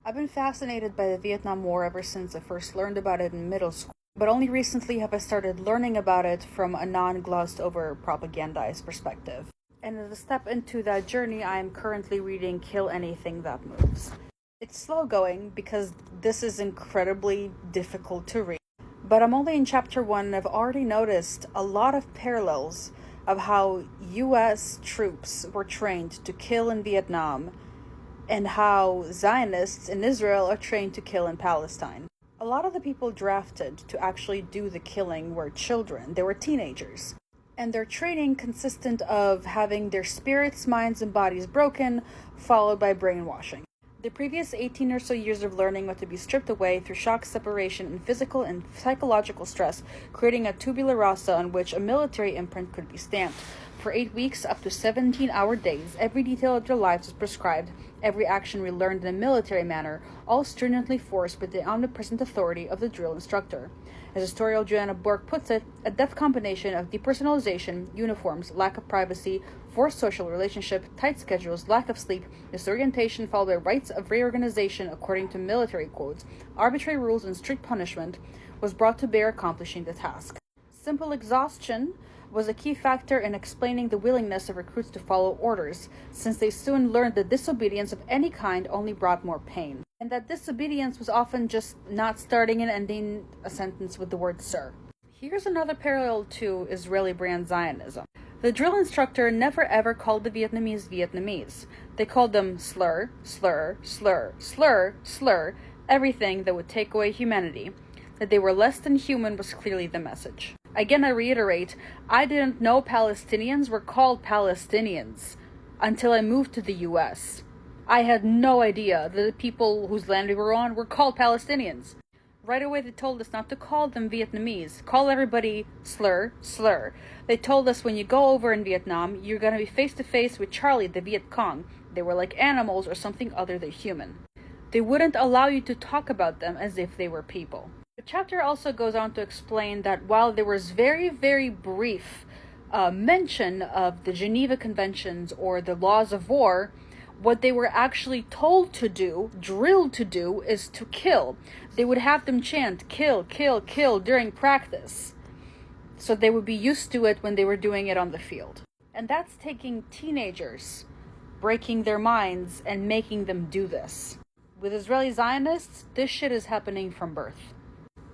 I've been fascinated by the Vietnam War ever since I first learned about it in middle school, but only recently have I started learning about it from a non-glossed over propagandized perspective. And as a step into that journey, I am currently reading Kill Anything That Moves. It's slow going because this is incredibly difficult to read, but I'm only in chapter 1 and I've already noticed a lot of parallels of how US troops were trained to kill in Vietnam and how Zionists in Israel are trained to kill in Palestine. A lot of the people drafted to actually do the killing were children, they were teenagers. And their training consisted of having their spirits, minds, and bodies broken, followed by brainwashing. The previous 18 or so years of learning were to be stripped away through shock, separation, and physical and psychological stress, creating a tabula rasa on which a military imprint could be stamped. For 8 weeks, up to 17-hour days, every detail of their lives was prescribed, every action we learned in a military manner, all stringently forced by the omnipresent authority of the drill instructor. As historian Joanna Bork puts it, a death combination of depersonalization, uniforms, lack of privacy, forced social relationship, tight schedules, lack of sleep, disorientation followed by rites of reorganization according to military codes, arbitrary rules, and strict punishment was brought to bear accomplishing the task. Simple exhaustion was a key factor in explaining the willingness of recruits to follow orders, since they soon learned that disobedience of any kind only brought more pain, and that disobedience was often just not starting and ending a sentence with the word sir. Here's another parallel to Israeli brand Zionism. The drill instructor never ever called the Vietnamese Vietnamese. They called them slur, slur, slur, slur, slur, everything that would take away humanity. That they were less than human was clearly the message. Again, I reiterate, I didn't know Palestinians were called Palestinians until I moved to the US. I had no idea that the people whose land we were on were called Palestinians. Right away they told us not to call them Vietnamese. Call everybody slur, slur. They told us when you go over in Vietnam, you're going to be face to face with Charlie the Viet Cong. They were like animals or something other than human. They wouldn't allow you to talk about them as if they were people. The chapter also goes on to explain that while there was very, very brief mention of the Geneva Conventions or the laws of war, what they were actually told to do, drilled to do, is to kill. They would have them chant, kill, kill, kill during practice. So they would be used to it when they were doing it on the field. And that's taking teenagers, breaking their minds, and making them do this. With Israeli Zionists, this shit is happening from birth.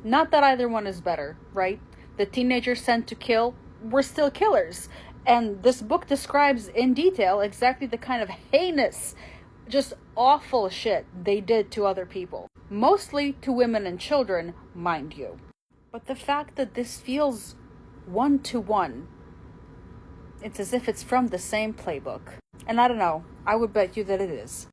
Not that either one is better, right? The teenagers sent to kill were still killers. And this book describes in detail exactly the kind of heinous, just awful shit they did to other people. Mostly to women and children, mind you. But the fact that this feels one-to-one, it's as if it's from the same playbook. And I don't know, I would bet you that it is.